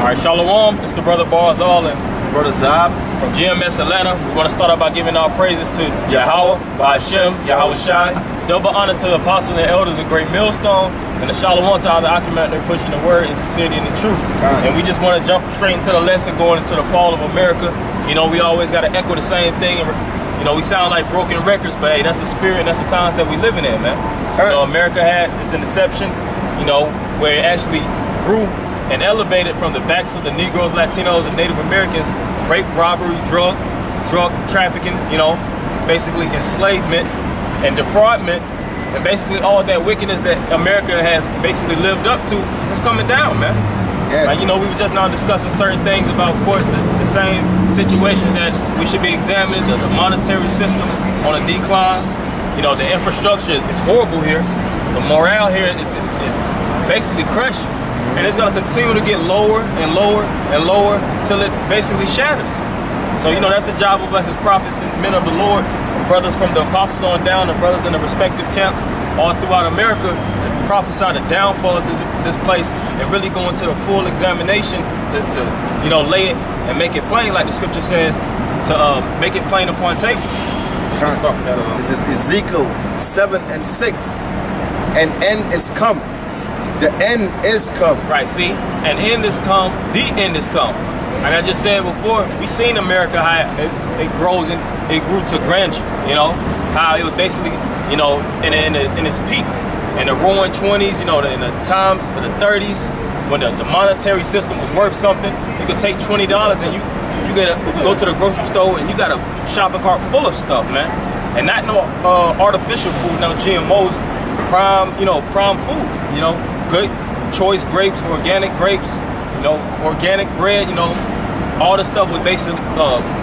All right, Shalom. It's the brother Barzal and Brother Zab from GMS Atlanta. We want to start out by giving our praises to Yahweh, Ba'Hashem, Yahweh Shai. Double honors to the apostles and elders of Great Millstone, and the Shalom to all the occupant they're pushing the word in sincerity and the truth. And we just want to jump straight into the lesson going into the fall of America. You know, we always got to echo the same thing. You know, we sound like broken records, but hey, that's the spirit and that's the times that we living in, man. You know, America had its inception, you know, where it actually grew and elevated from the backs of the Negroes, Latinos, and Native Americans, rape, robbery, drug trafficking, you know, basically enslavement and defraudment, and basically all that wickedness that America has basically lived up to is coming down, man. Yeah. Like, you know, we were just now discussing certain things about, of course, the same situation that we should be examining, the monetary system on a decline. You know, the infrastructure is horrible here. The morale here is basically crushed. And it's going to continue to get lower and lower and lower till it basically shatters. So, you know, that's the job of us as prophets and men of the Lord, brothers from the apostles on down, the brothers in the respective camps all throughout America, to prophesy the downfall of this place and really go into the full examination to you know, lay it and make it plain, like the scripture says, to make it plain upon tape. This is Ezekiel 7:6. An end is come. The end is come. Right, see? An end is come. The end is come. Like I just said before, we seen America, how it grows and it grew to grandeur, you know? How it was basically, you know, in its peak. In the roaring 20s, you know, in the times of the 30s, when the monetary system was worth something, you could take $20 and you gotta go to the grocery store and you got a shopping cart full of stuff, man. And not no artificial food, no GMOs, prime food, you know, good choice grapes, organic grapes, you know, organic bread, you know, all the stuff was basically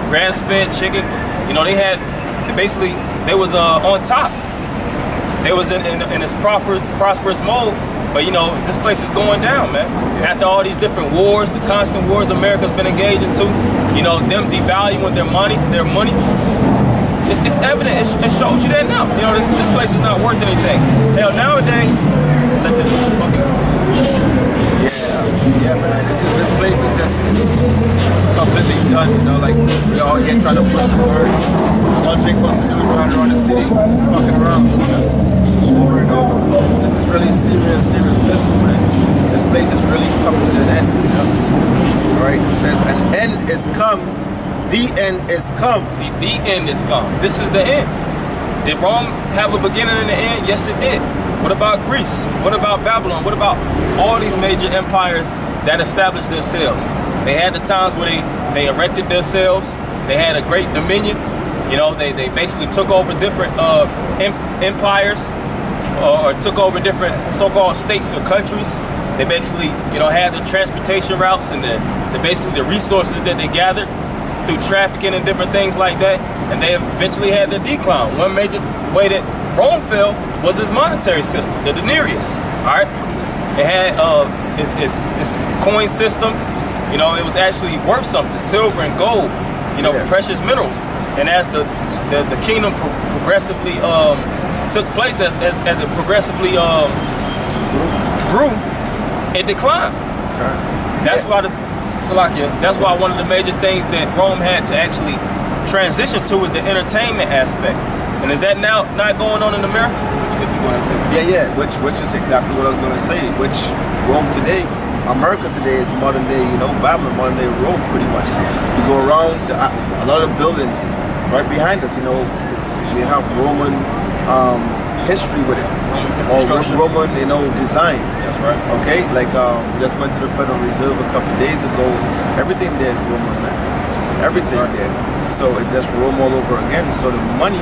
grass-fed chicken. You know, they was on top. They was in this prosperous mode, but you know, this place is going down, man. After all these different wars, the constant wars America's been engaged into, you know, them devaluing their money, it's evident. It shows you that now. You know, this place is not worth anything. Hell, nowadays, let this fucking. Yeah, man. This place is just completely done. You know, like we all here trying to push the word. All Jake wants to do is run around the city, fucking around, you know, over and over. This is really serious business, man. This place is really coming to an end. You know? All right. It says an end is come. The end is come. See, the end is come. This is the end. Did Rome have a beginning and an end? Yes, it did. What about Greece? What about Babylon? What about all these major empires that established themselves? They had the times where they erected themselves. They had a great dominion. You know, they basically took over different empires or took over different so-called states or countries. They basically, you know, had the transportation routes and the resources that they gathered through trafficking and different things like that, and they eventually had their decline. One major way that Rome fell was its monetary system, the denarius. All right, it had its coin system. You know, it was actually worth something, silver and gold. You know, precious minerals. And as the kingdom progressively took place, as it progressively grew, it declined. That's why that's why one of the major things that Rome had to actually transition to is the entertainment aspect. And is that now not going on in America? What you going to say? Yeah, which is exactly what I was going to say. Which Rome today, America today is modern day, you know, Babylon, modern day Rome, pretty much. You go around a lot of buildings right behind us. You know, we have Roman history with it, or Roman, you know, design. That's right. Okay, like we just went to the Federal Reserve a couple days ago. Everything there is Roman, man. Everything there. So it's just Rome all over again. So the money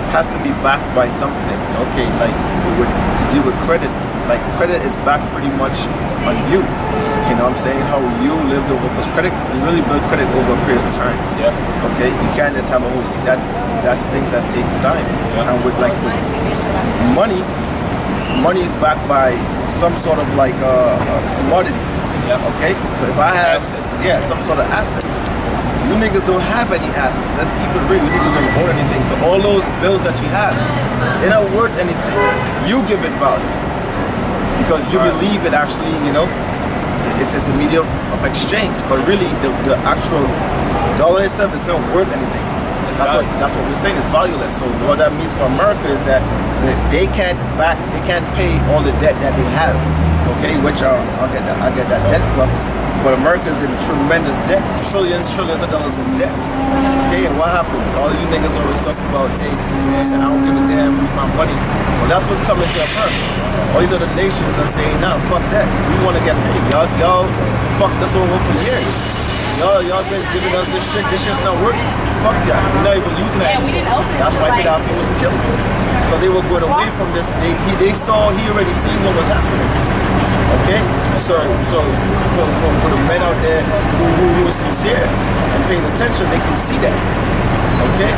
has to be backed by something. Okay, like with deal with credit. Like credit is backed pretty much on you. You know what I'm saying? How you lived over, because credit, you really build credit over a period of time. Yeah. Okay, you can't just have a whole, that's things that takes time. Yeah. And with like money is backed by some sort of like commodity. Yeah. Okay, so if I have some sort of assets, you niggas don't have any assets. Let's keep it real. You niggas don't own anything. So all those bills that you have, they're not worth anything. You give it value because you believe it actually, you know, it's a medium of exchange, but really the actual dollar itself is not worth anything. That's what we're saying, it's valueless. So what that means for America is that they can't pay all the debt that they have, okay, which I'll get that debt club. But America's in tremendous debt, trillions of dollars in debt. Okay, and what happens? All of you niggas always talk about, hey, man, I don't give a damn with my money. Well, that's what's coming to America. All these other nations are saying, nah, fuck that. We want to get paid. Y'all fucked us over for years. Y'all been giving us this shit. This shit's not working. Fuck that. We're not even using that. Yeah, we didn't open it. That's why Gaddafi was killed. Because they were going away from this. He already seen what was happening. Okay, so for the men out there who are sincere and paying attention, they can see that. Okay,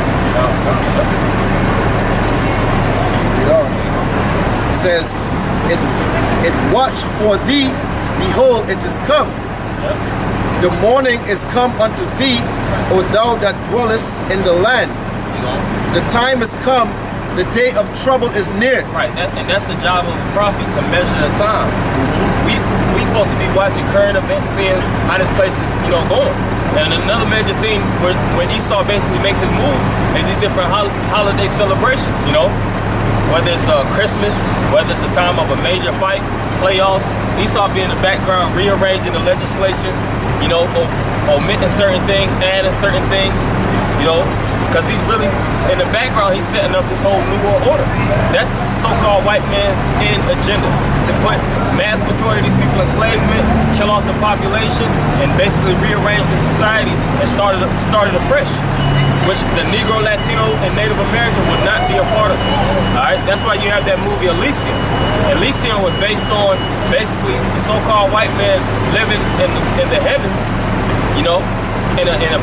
it says, "It watch for thee, behold, it is come. The morning is come unto thee, O thou that dwellest in the land. The time is come." The day of trouble is near. Right, and that's the job of a prophet, to measure the time. We supposed to be watching current events, seeing how this place is, going. And another major thing where Esau basically makes his move is these different holiday celebrations, Whether it's Christmas, whether it's a time of a major fight, playoffs, Esau be in the background rearranging the legislations, omitting certain things, adding certain things, because he's really, in the background, he's setting up this whole new world order. That's the so-called white man's end agenda, to put mass majority of these people in enslavement, kill off the population, and basically rearrange the society and start it afresh, which the Negro, Latino, and Native American would not be a part of. All right, that's why you have that movie Elysium. Elysium was based on basically the so-called white man living in the heavens, in a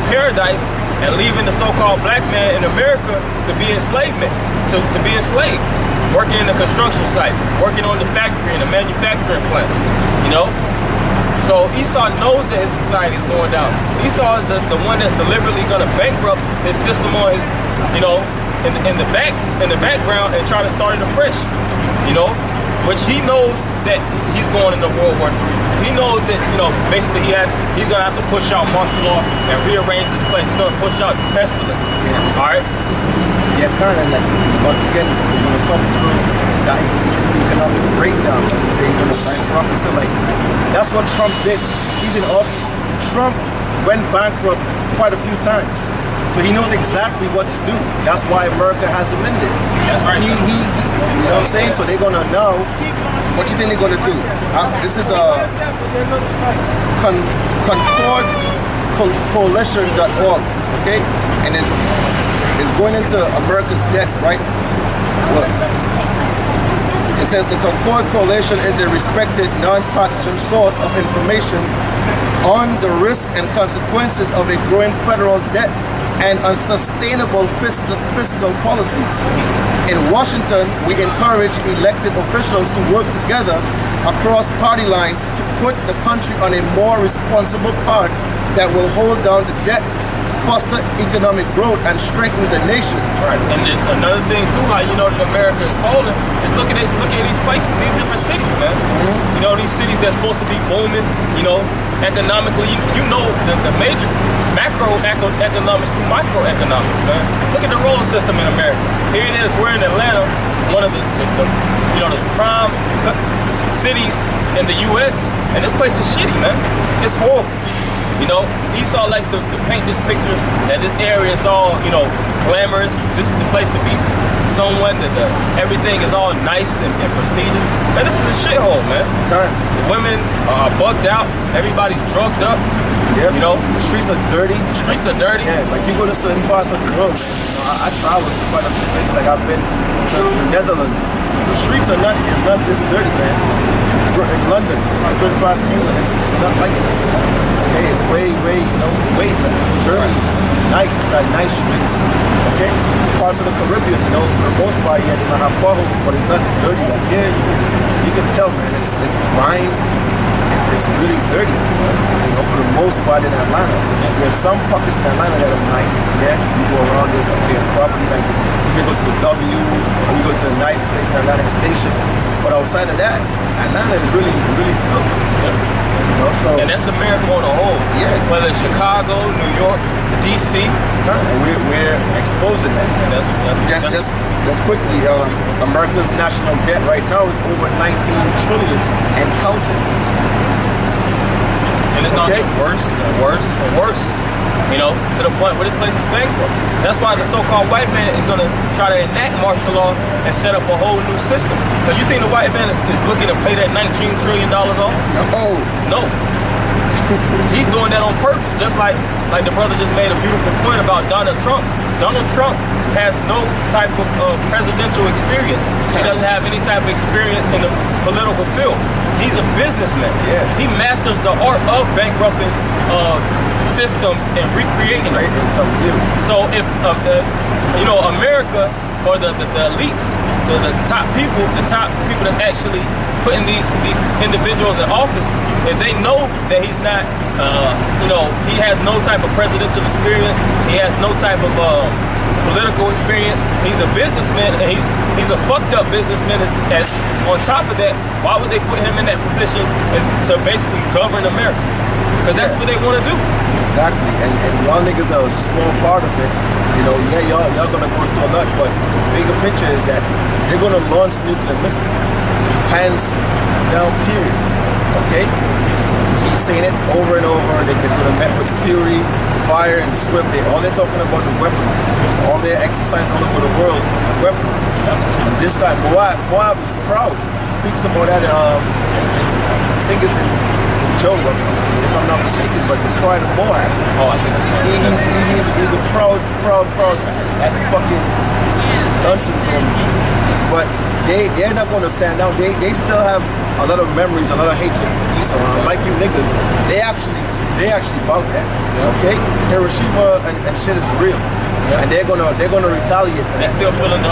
paradise, and leaving the so-called black man in America to be enslavement, to be enslaved, working in the construction site, working on the factory and the manufacturing plants, So Esau knows that his society is going down. Esau is the one that's deliberately going to bankrupt his system on his, in the background, and try to start it afresh, which he knows that he's going into World War III. He knows that, basically he's going to have to push out martial law and rearrange this place. He's going to push out pestilence. Yeah. All right? Yeah, kind of like, once again, it's going to come through that economic breakdown. Like you say, he's going to bankrupt. So, that's what Trump did. He's in office. Trump went bankrupt quite a few times. So he knows exactly what to do. That's why America has him in there. That's right. You know what I'm saying? So they're going to know. What do you think they're going to do? This is a concordcoalition.org, okay? And it's going into America's debt, right? Look. It says the Concord Coalition is a respected, non-partisan source of information on the risks and consequences of a growing federal debt and unsustainable fiscal policies. In Washington, we encourage elected officials to work together across party lines to put the country on a more responsible path that will hold down the debt, foster economic growth, and strengthen the nation. Right. And then another thing too, that America is falling, is looking at these places, these different cities, man. Mm-hmm. These cities that's supposed to be booming, economically, the major macroeconomics through microeconomics, man. Look at the road system in America. Here it is, we're in Atlanta, one of the prime cities in the U.S., and this place is shitty, man. It's horrible. Esau likes to paint this picture that this area is all, glamorous. This is the place to be someone that everything is all nice and prestigious. Man, this is a shithole, man. Right. The women are bugged out. Everybody's drugged up. Yep. The streets are dirty. The streets are dirty. Yeah, like you go to certain parts of the world. I travel to quite a few places. Like I've been to the Netherlands. The streets are not this dirty, man. In London, certain parts of England, it's not like this. Okay, it's way better. Germany, nice, got nice streets. Okay, parts of the Caribbean, for the most part, yeah, they might have potholes, but it's not dirty. Like here, you can tell, man, it's grime. It's really dirty. For the most part in Atlanta, there's some pockets in Atlanta that are nice. Yeah, you go around, there's property like you go to the W, or you go to a nice place in Atlantic Station. But outside of that, Atlanta is really, really filthy. You know, so And that's America on the whole. Yeah. Whether it's Chicago, New York, DC. and we're exposing that. And Just quickly, America's national debt right now is over 19 trillion and counting. And it's gonna get worse and worse and worse. You know, to the point where this place is bankrupt. That's why the so-called white man is gonna try to enact martial law and set up a whole new system. Because you think the white man is looking to pay that $19 trillion off? No. He's doing that on purpose. Just like the brother just made a beautiful point about Donald Trump. Donald Trump has no type of presidential experience. He doesn't have any type of experience in the political field. He's a businessman. Yeah. He masters the art of bankrupting systems and recreating them. Something new. So if America or the elites, the top people that actually putting these individuals in office, if they know that he's not, he has no type of presidential experience, he has no type of political experience, he's a businessman, and he's a fucked up businessman. As on top of that, why would they put him in that position to basically govern America? Because that's what they want to do. Exactly, and y'all niggas are a small part of it. You know, y'all gonna go through a lot, but bigger picture is that they're gonna launch nuclear missiles, hands down, period. Okay, he's saying it over and over. It's gonna met with fury, fire, and swift. All they're talking about the weapon. All their exercise all over the world is weapon. And this time, Moab is proud. Speaks about that. I think it's in Job, if I'm not mistaken, but the pride of Moab. Oh, I think that's right. He's a proud at fucking Down syndrome. But they're not going to stand down. They still have a lot of memories, a lot of hatred for Esau. Like you niggas, they actually bought that. Okay, Hiroshima and shit is real. And they're gonna retaliate for that. They're still feeling the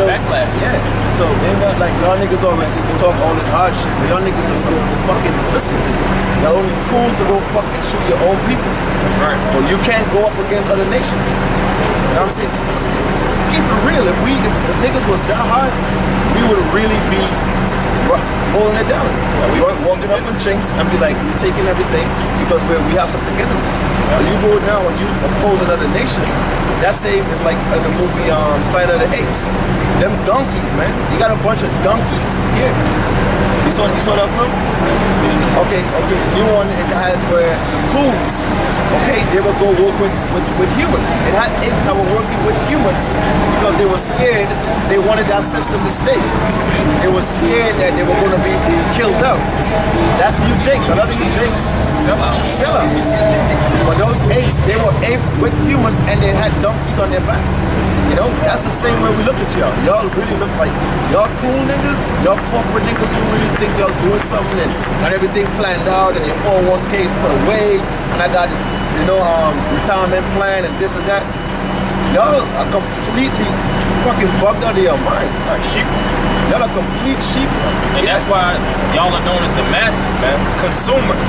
backlash. Yeah. So they're not like y'all niggas always talk all this hard shit, but y'all niggas are some fucking pussies. Y'all only cool to go fucking shoot your own people. That's right. But you can't go up against other nations. You know what I'm saying? To keep it real, if niggas was that hard, we would really be holding it down. We weren't walking up on chinks and be like, we're taking everything because we have some togetherness. But you go now and you oppose another nation, that same is like in the movie Planet of the Apes. Them donkeys, man. You got a bunch of donkeys here. You saw that film? Okay. The new one, it has where the coons, okay, they would go work with humans. It had apes that were working with humans because they were scared. They wanted that system to stay. They were scared that they were going to be killed out. That's you Jakes. A lot of you Jakes, sellouts. But those apes, they were apes with humans and they had donkeys on their back. You know, that's the same way we look at y'all. Y'all really look like y'all cool niggas, y'all corporate niggas who really think y'all doing something and got everything planned out and your 401ks put away and I got this, retirement plan and this and that. Y'all are completely fucking bugged out of your minds. Sheep. Y'all are complete sheep. And that's why y'all are known as the masses, man. Consumers.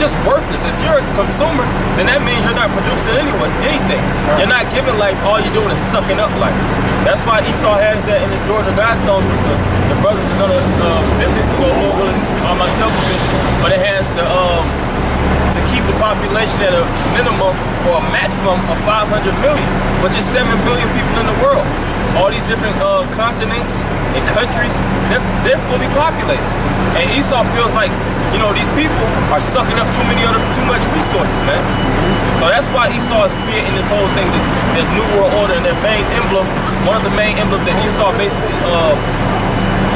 Just worthless. If you're a consumer, then that means you're not producing anything. You're not giving life. All you're doing is sucking up life. That's why Esau has that in his Georgia Guidestones, which the brothers are gonna visit, or myself to visit. But it has the to keep the population at a minimum or a maximum of 500 million, which is 7 billion people in the world. All these different continents and countries, they're fully populated. And Esau feels like, these people are sucking up too much resources, man. So that's why Esau is creating this whole thing, this New World Order, and their main emblem, one of the main emblems that Esau basically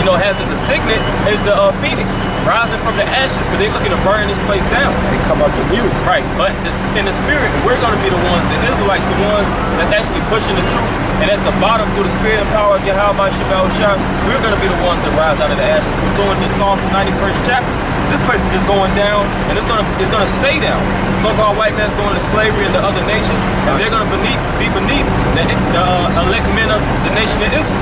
has as a signet is the phoenix rising from the ashes, because they're looking to burn this place down. They come up with you. Right, but in the spirit, we're going to be the ones, the Israelites, the ones that's actually pushing the truth. And at the bottom, through the spirit and power of Yahweh Shabbat Shah, we're going to be the ones that rise out of the ashes, pursuing the Psalm 91st chapter. This place is just going down, and it's gonna stay down. So-called white man's going to slavery in the other nations, and they're going to be beneath the elect men of the nation of Israel,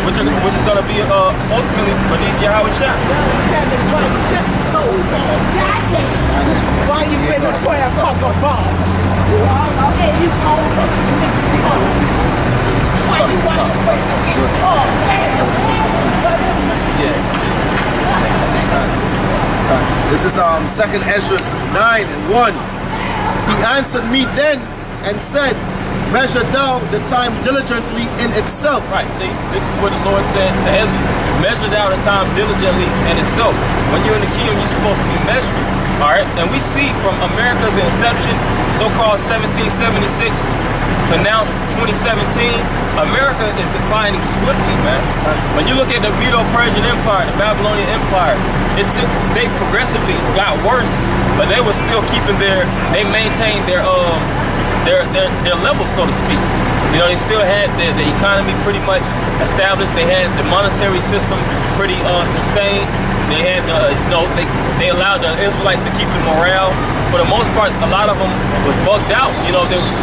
which is going to be ultimately beneath Yahweh Shah. Why you been a 12 fucking bombs? Okay, you own why you want to put the This is 2nd Ezra 9:1. He answered me then and said, measure thou the time diligently in itself. Right, see, this is what the Lord said to Ezra. Measure thou the time diligently in itself. When you're in the kingdom, you're supposed to be measuring. All right, and we see from America, the inception, so-called 1776, to now 2017, America is declining swiftly, man. When you look at the Medo-Persian Empire, the Babylonian Empire, they progressively got worse, but they were still keeping they maintained their level, so to speak. You know, they still had the economy pretty much established. They had the monetary system pretty sustained. They had they allowed the Israelites to keep the morale. For the most part, a lot of them was bugged out. You know, they was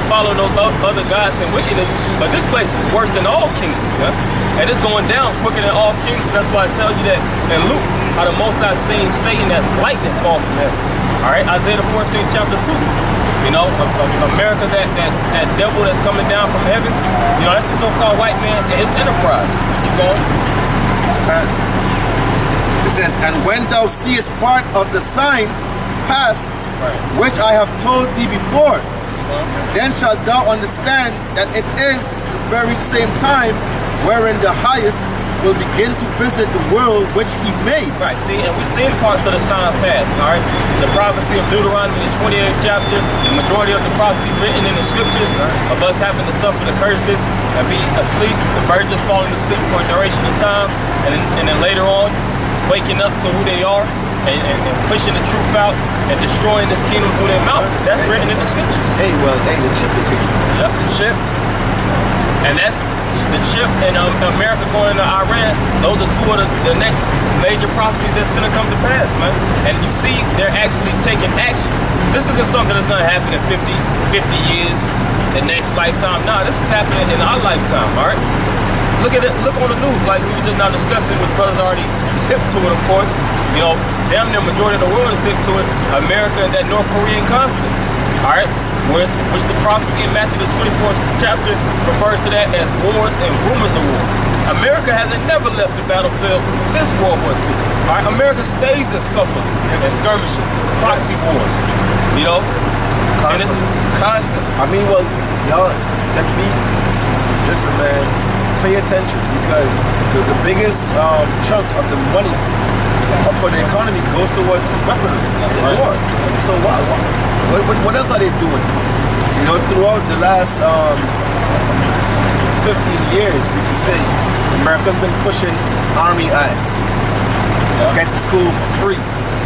following those other gods and wickedness. But this place is worse than all kingdoms, man. And it's going down quicker than all kingdoms. That's why it tells you that in Luke, how the Most High seen Satan as lightning fall from heaven. All right, Isaiah the 14th chapter 2. You know, America, that devil that's coming down from heaven, you know, that's the so-called white man and his enterprise. Keep going. It says, and when thou seest part of the signs pass, which I have told thee before, then shalt thou understand that it is the very same time wherein the highest will begin to visit the world which he made. Right, see, and we've seen parts of the sign pass, all right? The prophecy of Deuteronomy, the 28th chapter, the majority of the prophecies written in the scriptures of us having to suffer the curses and be asleep, the virgins falling asleep for a duration of time, and then later on, waking up to who they are and pushing the truth out and destroying this kingdom through their mouth. That's written in the scriptures. Hey, the chip is here. Yep, the chip. And that's the chip and America going into Iran. Those are two of the next major prophecies that's going to come to pass, man. And you see, they're actually taking action. This isn't something that's going to happen in 50 years, the next lifetime. Nah, this is happening in our lifetime, all right? Look at it. Look on the news, like we were just now discussing, which brothers already is hip to it, of course. You know, damn near majority of the world is hip to it. America and that North Korean conflict, all right? Which the prophecy in Matthew the 24th chapter refers to that as wars and rumors of wars. America hasn't never left the battlefield since World War II. All right? America stays in scuffles and skirmishes, proxy wars. You know, constant. I mean, well, y'all just listen, man. Pay attention, because the biggest chunk of the money for the economy goes towards weaponry and war. So what else are they doing? You know, throughout the last 15 years, you can say America's been pushing army ads. Get to school for free.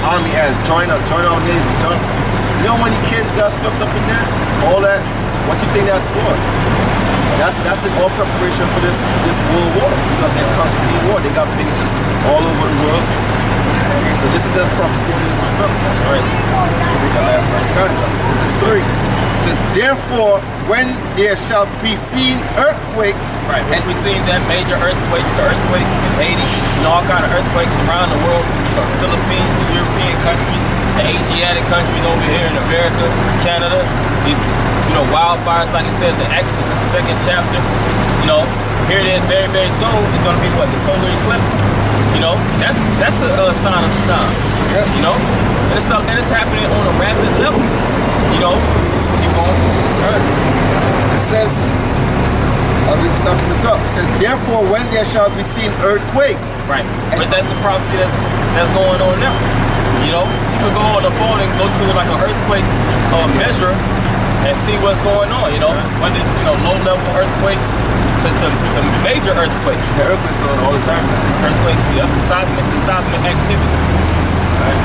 Army ads. Join our navies. You know how many kids got swept up in there? All that. What do you think that's for? That's in all preparation for this world war, because they're constantly in war. They got bases all over the world. Okay, so this is a prophecy being fulfilled. That's right. This is 3. It says, therefore, when there shall be seen earthquakes. Right, which we've seen that major earthquakes, the earthquake in Haiti, you know, all kind of earthquakes around the world, from, you know, the Philippines, the European countries, the Asiatic countries over here in America, Canada, these, you know, wildfires, like it says in Acts, the 2nd chapter. You know, here it is very, very soon. It's going to be what, the solar eclipse? You know, that's a sign of the time. You know, and it's happening on a rapid level. You know, keep going. It says, I'll read the stuff from the top. It says, therefore, when there shall be seen earthquakes. Right, but that's a prophecy that's going on now. You know, you could go on the phone and go to like an earthquake measure and see what's going on, you know, whether it's, you know, low-level earthquakes to major earthquakes. The earthquakes going on all the time, man. Earthquakes, yeah, the seismic activity. Right.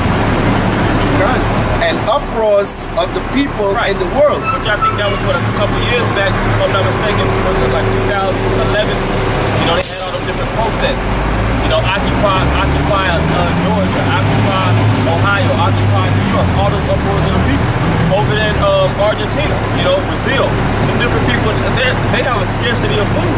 God. And uproars of the people in the world. Which I think that was, what, a couple years back, if I'm not mistaken, was it like 2011? You know, they had all those different protests. You know, Occupy Georgia, Occupy Ohio, Occupy New York, all those uproars of the people. Over there in Argentina, you know, Brazil, the different people, they have a scarcity of food,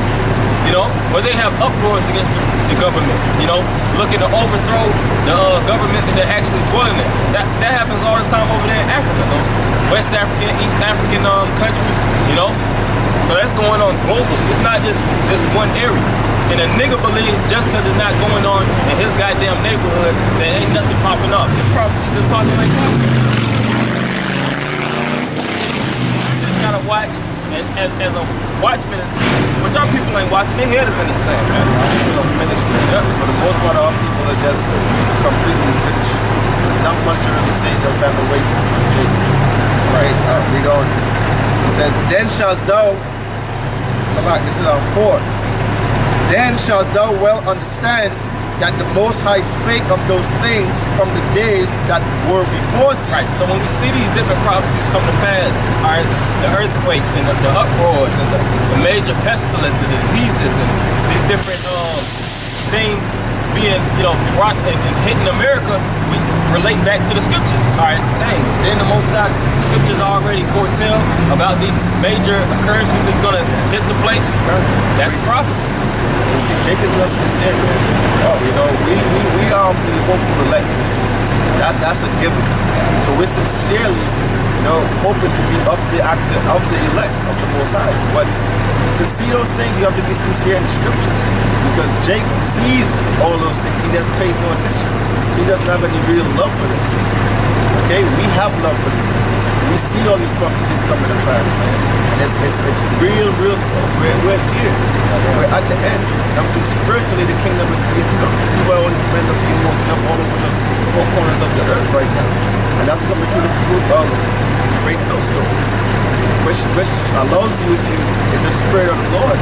you know, but they have uproars against the government, you know, looking to overthrow the government that they're actually dwelling in. That happens all the time over there in Africa, those West African, East African countries, you know. So that's going on globally. It's not just this one area. And a nigga believes just because it's not going on in his goddamn neighborhood, there ain't nothing popping up. This prophecy just popping like that. You just gotta watch and as a watchman and see. But y'all people ain't watching, their head is in the sand, man. People are finished, man. Yeah. For the most part, our people are just completely finished. There's not much to really say, no time to waste. Right, read on. It says, then shalt thou, Salah, this is on 4. Then shalt thou well understand that the Most High spake of those things from the days that were before thee. Right, so when we see these different prophecies come to pass, all right, the earthquakes and the uproars and the major pestilence, the diseases and these different things being, brought and hitting America, we relate back to the scriptures. All right, dang, then the Most High scriptures already foretell about these major occurrences that's gonna hit the place. That's prophecy. You see, Jacob's not sincere, man. We are the hope to elect. That's a given. So we're sincerely, hoping to be of the elect of the Most High. But to see those things, you have to be sincere in the scriptures. Because Jake sees all those things, he just pays no attention. So he doesn't have any real love for this. Okay, we have love for this. We see all these prophecies coming to pass, man. And it's real close. We're here. We're at the end. I'm saying spiritually the kingdom is being built. This is why all these men are being woken up all over the four corners of the earth right now. And that's coming to the fruit of the great millstone. Which allows you, if you in the spirit of the Lord,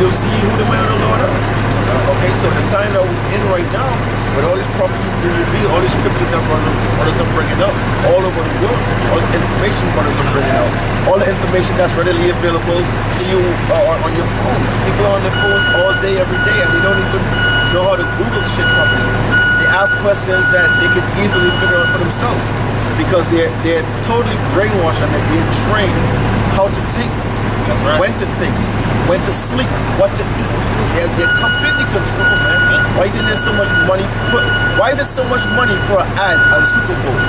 you'll see who the men of the Lord are. Okay, so the time that we're in right now, with all these prophecies being revealed, all these scriptures that brothers are bringing up all over the world, all this information brothers are bringing out, all the information that's readily available to you on your phones. People are on their phones all day, every day, and they don't even know how to Google shit properly. They ask questions that they can easily figure out for themselves because they're totally brainwashed and they're being trained how to think. That's right. When to think, when to sleep, what to eat. They're completely controlled, man. Why do you think there's so much money why is there so much money for an ad on Super Bowl?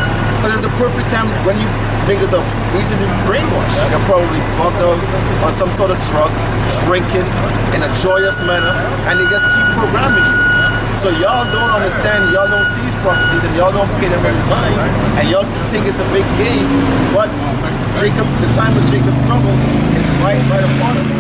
Because it's the perfect time when you niggas are easily brainwashed. They're probably bugged out on some sort of drug, drinking in a joyous manner, and they just keep programming you. So y'all don't understand, y'all don't see these prophecies, and y'all don't pay them any mind, and y'all think it's a big game, but the time of Jacob's trouble is right upon us.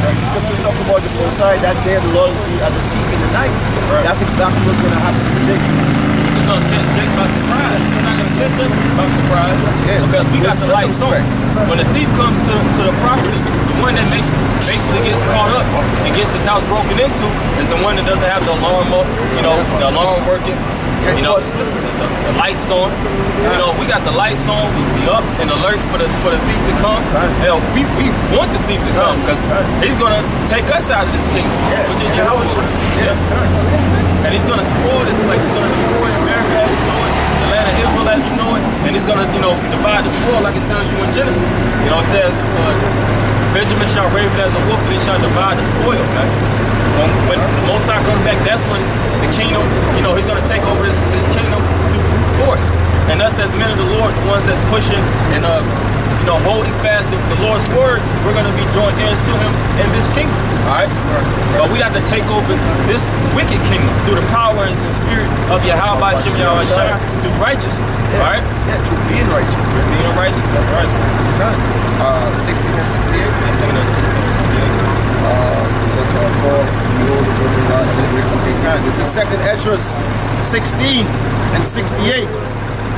The scriptures talk about the Most High, that day the Lord will be as a thief in the night. Right. That's exactly what's going to happen to Jacob. We're just going to catch Jake by surprise. We're not going to catch us by surprise. Yeah, because we got the lights on. When the thief comes to the property, the one that basically gets caught up and gets his house broken into is the one that doesn't have the alarm up, the alarm working. The lights on. We got the lights on. We up and alert for the thief to come. Hell, we want the thief to come because he's gonna take us out of this kingdom, which is Yahushua. And he's gonna spoil this place. He's gonna destroy America as you know it, the land of Israel as you know it, and he's gonna divide the spoil like it tells you in Genesis. It says Benjamin shall raven as a wolf, and he shall divide the spoil. Man. When the Most High comes back, that's when the kingdom, he's going to take over this kingdom through brute force. And us as men of the Lord, the ones that's pushing and, holding fast the Lord's word, we're going to be joint heirs to him in this kingdom, all right? But we have to take over this wicked kingdom through the power and the spirit of Yahweh Shem Yahushua through righteousness, all right? Yeah, through being righteous, man. Being righteous, that's right. 16 and 68? Yeah, 16 and 68. It says, for behold, the burning rod said, okay, God. This is 2nd Esdras 16 and 68.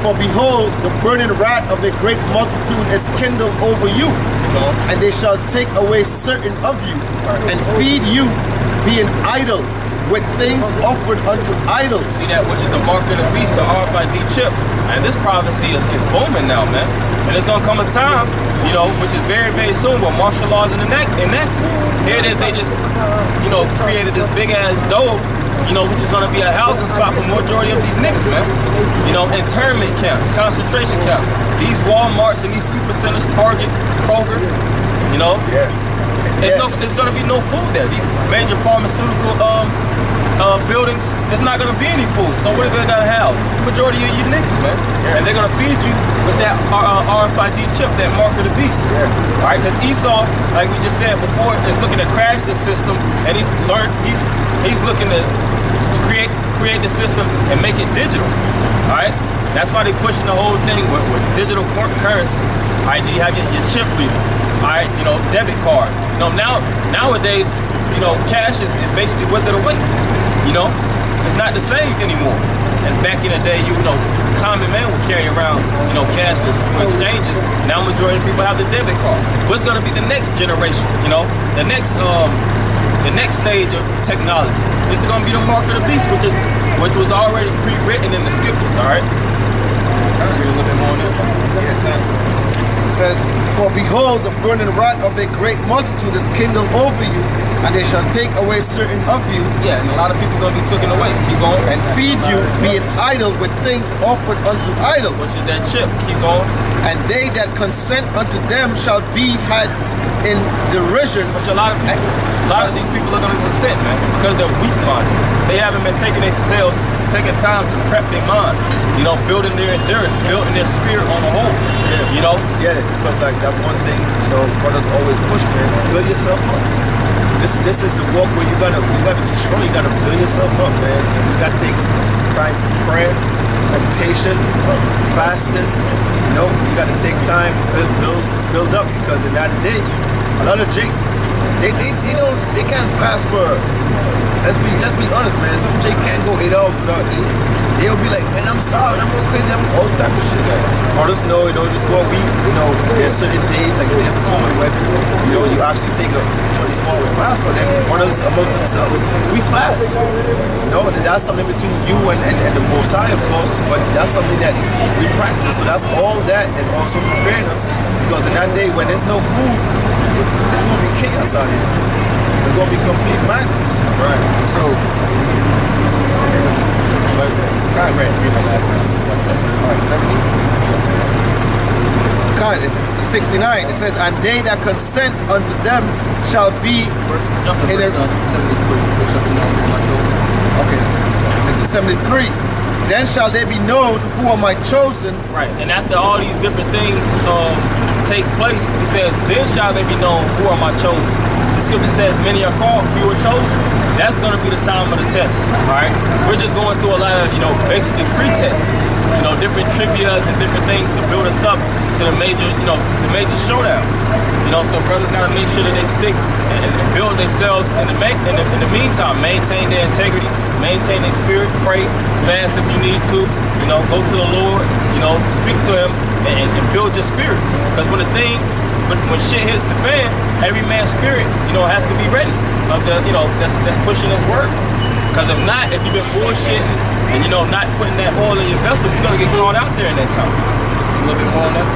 For behold, the burning wrath of a great multitude is kindled over you, and they shall take away certain of you, and feed you, being idle, with things offered unto idols. See that, which is the mark of the beast, the RFID chip. And this prophecy is booming now, man. And it's gonna come a time, which is very, very soon, where martial law is enacted. Here it is, they just, created this big ass dome, which is gonna be a housing spot for majority of these niggas, man. Internment camps, concentration camps. These Walmarts and these super centers, Target, Kroger, It's gonna be no food there. These major pharmaceutical buildings, there's not gonna be any food. So what are they gonna house? Majority of you niggas, man. Yeah. And they're gonna feed you with that RFID chip, that mark of the beast. Yeah. All right, because Esau, like we just said before, is looking to crash the system, and he's looking to create the system and make it digital. All right, that's why they're pushing the whole thing with digital currency. All right, you have your chip reader. All right, debit card. Nowadays, cash is basically withered away. It's not the same anymore. As back in the day, common man would carry around, cash for exchanges. Now majority of people have the debit card. What's gonna be the next generation? The next stage of technology is gonna be the mark of the beast, which was already pre-written in the scriptures. All right. Read a little bit more on that. It says, "For behold, the burning wrath of a great multitude is kindled over you, and they shall take away certain of you, Yeah, and a lot of people gonna be taken away. Keep going. and feed you, being idle with things offered unto idols. Which is that chip. Keep going. And they that consent unto them shall be had in derision." Which a lot of these people are gonna consent, man, because they're weak-minded. They haven't been taking time to prep their mind. Building their endurance, building their spirit on the whole. Yeah, because that's one thing, brothers always push, man. Build yourself up. This is a walk where you gotta be strong. You gotta build yourself up, man. And you gotta take time, prayer, meditation, fasting. You gotta take time, build up, because in that day, a lot of Jake, they can't fast for. Let's be honest, man. Some Jake can't go 8 hours without eating. They'll be like, man, I'm starving, I'm going crazy, I'm all type of shit. Brothers know, this what we, there's certain days, like they have a moment when, you actually take a 24-hour fast, but then brothers amongst themselves, we fast. That's something between you and the Most High, of course, but that's something that we practice. So that's all that is also preparing us, because in that day when there's no food, it's going to be chaos out here. It's going to be complete madness. Right. So, alright, 70. God, it's 69. It says, "And they that consent unto them shall be in a." 73. Okay, this is 73. "Then shall they be known who are my chosen." Right, and after all these different things take place, it says, "Then shall they be known who are my chosen." The scripture says, "Many are called, few are chosen." That's going to be the time of the test. All right, we're just going through a lot of basically pre-tests, different trivias and different things to build us up to the major showdown. So brothers got to make sure that they stick and build themselves in the meantime, maintain their integrity, maintain their spirit, pray, fast if you need to, go to the Lord, speak to Him and build your spirit. Because when shit hits the fan, every man's spirit, has to be ready. That's pushing His word. Because if not, if you've been bullshitting and not putting that oil in your vessels, you're gonna get caught out there in that time. Just a little bit more on that.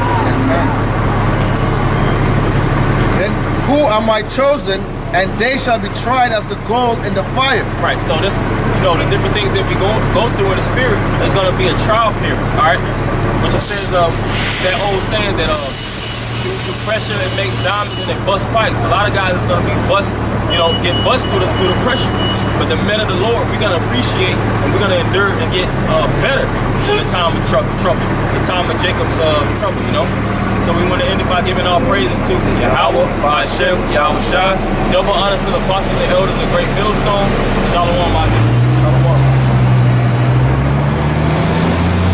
"Then who are my chosen, and they shall be tried as the gold in the fire." Right. So this, the different things that we go through in the spirit, there's gonna be a trial period. All right. Which it says that old saying that through pressure it makes diamonds and it busts pipes. A lot of guys is gonna be get bust through the pressure. But the men of the Lord, we're gonna appreciate and we're gonna endure and get better in the time of trouble, the time of Jacob's trouble. So we want to end it by giving all praises to Yahweh, Hashem, Yahweh Shai. Double honors to the apostles and elders of Great Millstone. Shalom, my